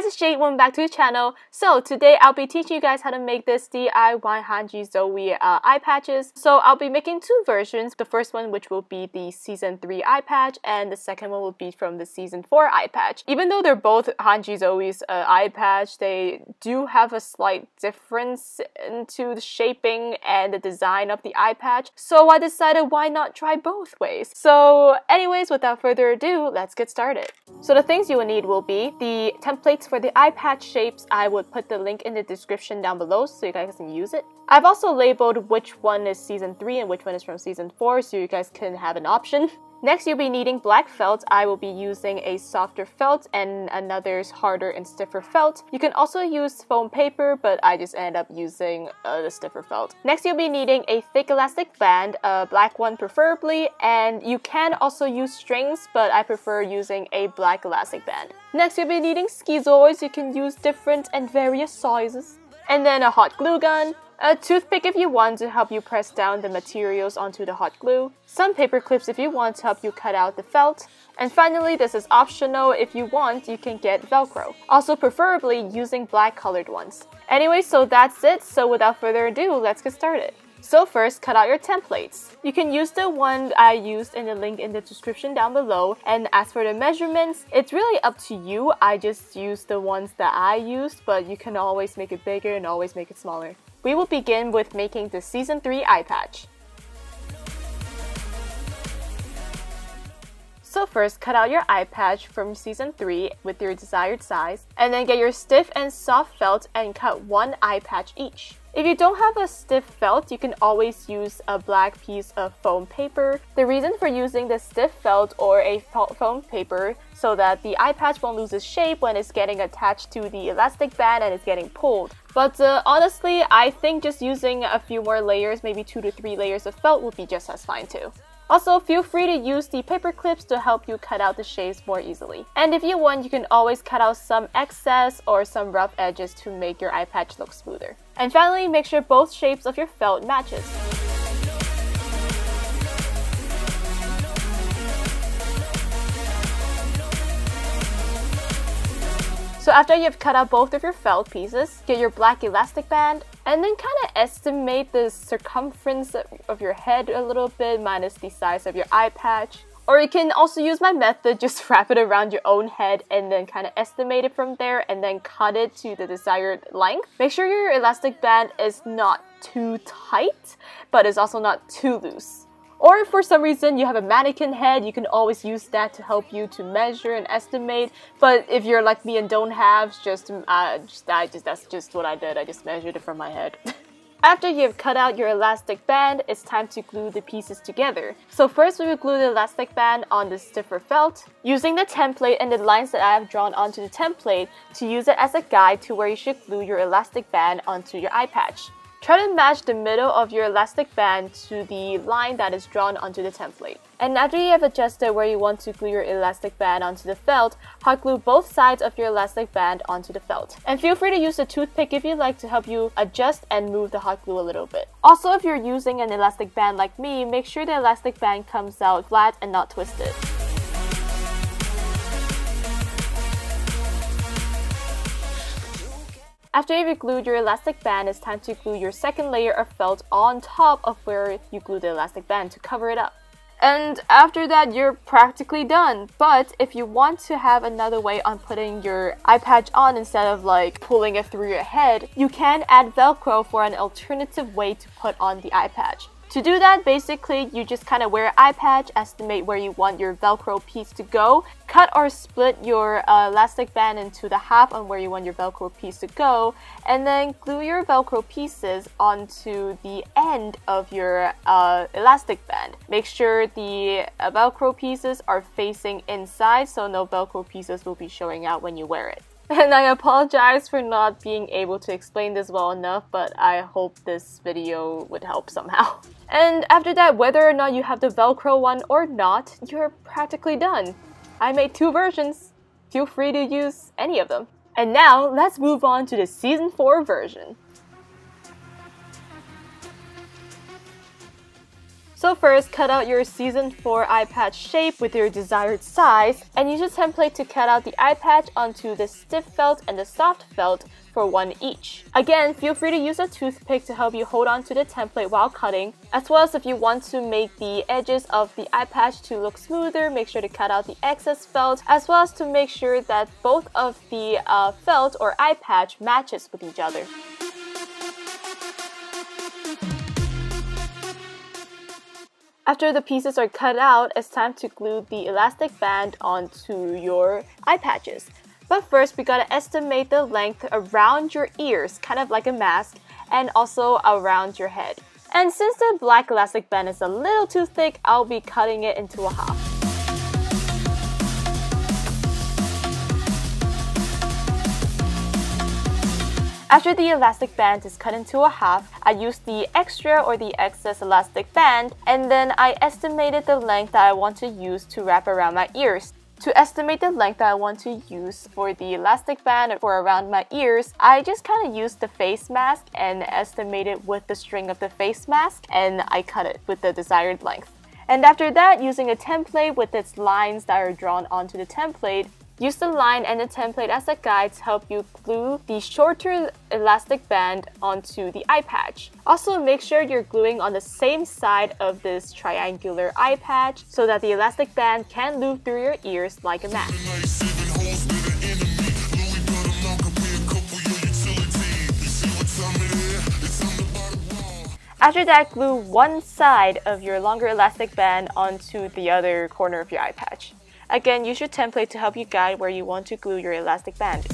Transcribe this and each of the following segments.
guys, it's Jade. Welcome back to the channel. So today I'll be teaching you guys how to make this DIY Hanji Zoe eye patches. So I'll be making two versions. The first one, which will be the season 3 eye patch, and the second one will be from the season 4 eye patch. Even though they're both Hanji Zoe's eye patch, they do have a slight difference into the shaping and the design of the eye patch. So I decided why not try both ways. So anyways, without further ado, let's get started. So the things you will need will be the templates for the eye patch shapes. I would put the link in the description down below so you guys can use it. I've also labeled which one is season 3 and which one is from season 4 so you guys can have an option. Next, you'll be needing black felt. I will be using a softer felt and another harder and stiffer felt. You can also use foam paper, but I just ended up using the stiffer felt. Next, you'll be needing a thick elastic band, a black one preferably, and you can also use strings, but I prefer using a black elastic band. Next, you'll be needing schizoids. You can use different and various sizes. And then a hot glue gun. A toothpick if you want to help you press down the materials onto the hot glue. Some paper clips if you want to help you cut out the felt. And finally, this is optional. If you want, you can get Velcro. Also preferably using black colored ones. Anyway, so that's it. So without further ado, let's get started. So first, cut out your templates. You can use the one I used in the link in the description down below. And as for the measurements, it's really up to you. I just used the ones that I used, but you can always make it bigger and always make it smaller. We will begin with making the season 3 eye patch. So first, cut out your eye patch from season 3 with your desired size, and then get your stiff and soft felt and cut one eye patch each. If you don't have a stiff felt, you can always use a black piece of foam paper. The reason for using the stiff felt or a foam paper so that the eye patch won't lose its shape when it's getting attached to the elastic band and it's getting pulled. But honestly, I think just using a few more layers, maybe 2 to 3 layers of felt would be just as fine too. Also, feel free to use the paper clips to help you cut out the shapes more easily. And if you want, you can always cut out some excess or some rough edges to make your eye patch look smoother. And finally, make sure both shapes of your felt matches. So after you've cut out both of your felt pieces, get your black elastic band and then kind of estimate the circumference of your head a little bit minus the size of your eye patch. Or you can also use my method, just wrap it around your own head and then kind of estimate it from there and then cut it to the desired length. Make sure your elastic band is not too tight, but it's also not too loose. Or if for some reason you have a mannequin head, you can always use that to help you to measure and estimate. But if you're like me and don't have, that's just what I did. I just measured it from my head. After you've cut out your elastic band, it's time to glue the pieces together. So first we will glue the elastic band on the stiffer felt, using the template and the lines that I have drawn onto the template to use it as a guide to where you should glue your elastic band onto your eye patch. Try to match the middle of your elastic band to the line that is drawn onto the template. And after you have adjusted where you want to glue your elastic band onto the felt, hot glue both sides of your elastic band onto the felt. And feel free to use a toothpick if you'd like to help you adjust and move the hot glue a little bit. Also, if you're using an elastic band like me, make sure the elastic band comes out flat and not twisted. After you've glued your elastic band, it's time to glue your second layer of felt on top of where you glued the elastic band to cover it up. And after that, you're practically done. But if you want to have another way on putting your eye patch on instead of like pulling it through your head, you can add Velcro for an alternative way to put on the eye patch. To do that, basically, you just kind of wear an eye patch, estimate where you want your Velcro piece to go, cut or split your elastic band into the half on where you want your Velcro piece to go, and then glue your Velcro pieces onto the end of your elastic band. Make sure the Velcro pieces are facing inside so no Velcro pieces will be showing out when you wear it. And I apologize for not being able to explain this well enough, but I hope this video would help somehow. And after that, whether or not you have the Velcro one or not, you're practically done. I made 2 versions. Feel free to use any of them. And now, let's move on to the season 4 version. So first, cut out your Season 4 eye patch shape with your desired size, and use a template to cut out the eye patch onto the stiff felt and the soft felt for one each. Again, feel free to use a toothpick to help you hold on to the template while cutting, as well as if you want to make the edges of the eye patch to look smoother, make sure to cut out the excess felt, as well as to make sure that both of the felt or eye patch matches with each other. After the pieces are cut out, it's time to glue the elastic band onto your eye patches. But first, we gotta estimate the length around your ears, kind of like a mask, and also around your head. And since the black elastic band is a little too thick, I'll be cutting it into a half. After the elastic band is cut into a half, I used the extra or the excess elastic band, and then I estimated the length that I want to use to wrap around my ears. To estimate the length that I want to use for the elastic band for around my ears, I just kind of used the face mask and estimated with the string of the face mask, and I cut it with the desired length. And after that, using a template with its lines that are drawn onto the template, use the line and the template as a guide to help you glue the shorter elastic band onto the eye patch. Also, make sure you're gluing on the same side of this triangular eye patch so that the elastic band can loop through your ears like a mask. After that, glue one side of your longer elastic band onto the other corner of your eye patch. Again, use your template to help you guide where you want to glue your elastic band.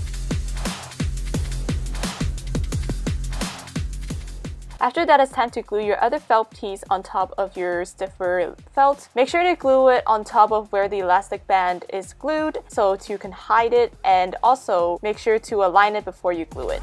After that, it's time to glue your other felt piece on top of your stiffer felt. Make sure to glue it on top of where the elastic band is glued so you can hide it, and also make sure to align it before you glue it.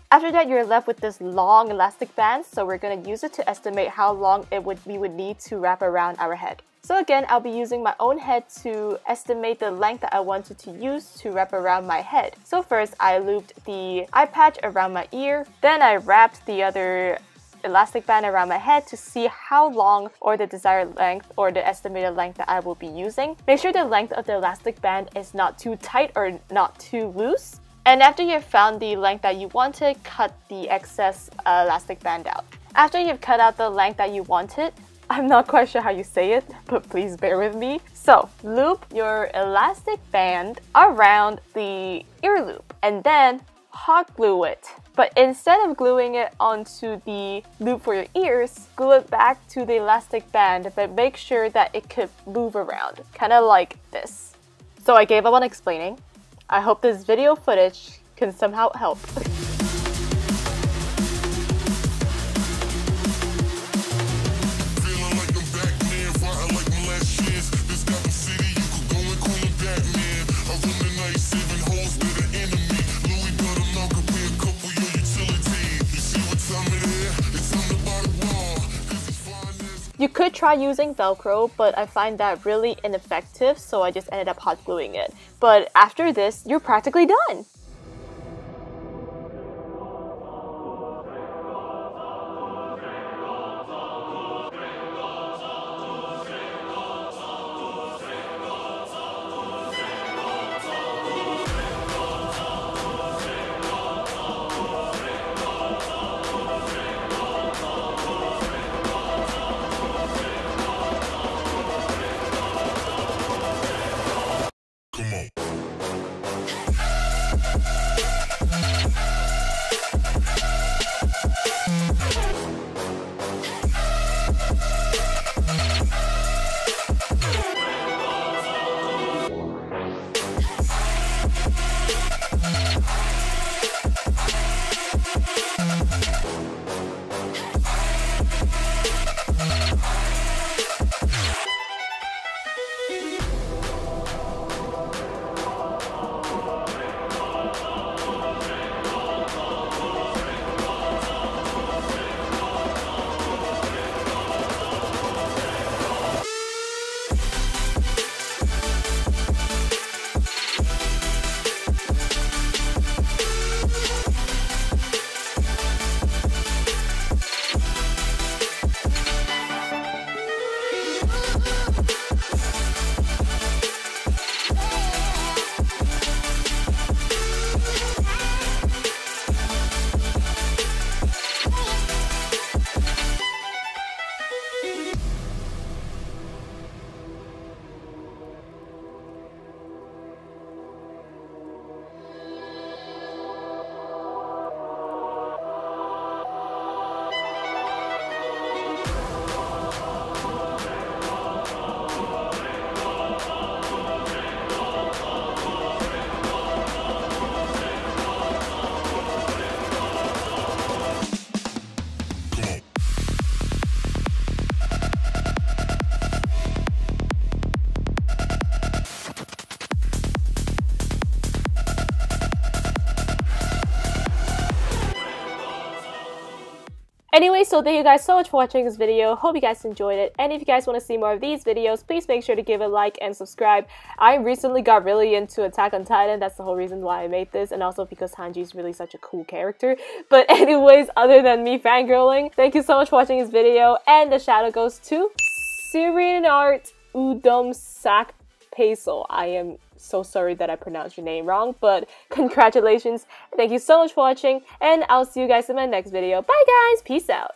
After that, you're left with this long elastic band, so we're going to use it to estimate how long we would need to wrap around our head. So again, I'll be using my own head to estimate the length that I wanted to use to wrap around my head. So first, I looped the eye patch around my ear, then I wrapped the other elastic band around my head to see how long or the desired length or the estimated length that I will be using. Make sure the length of the elastic band is not too tight or not too loose. And after you've found the length that you wanted, cut the excess elastic band out. After you've cut out the length that you wanted, I'm not quite sure how you say it, but please bear with me. So, loop your elastic band around the ear loop and then hot glue it. But instead of gluing it onto the loop for your ears, glue it back to the elastic band, but make sure that it could move around, kind of like this. So I gave up on explaining. I hope this video footage can somehow help. You could try using Velcro, but I find that really ineffective, so I just ended up hot gluing it. But after this, you're practically done! Anyway, so thank you guys so much for watching this video. Hope you guys enjoyed it. And if you guys want to see more of these videos, please make sure to give a like and subscribe. I recently got really into Attack on Titan. That's the whole reason why I made this, and also because Hanji is really such a cool character. But anyways, other than me fangirling, thank you so much for watching this video. And the shout out goes to Sirinart Udom Sak Paisel. I am so sorry that I pronounced your name wrong, but congratulations. Thank you so much for watching, and I'll see you guys in my next video. Bye guys, peace out.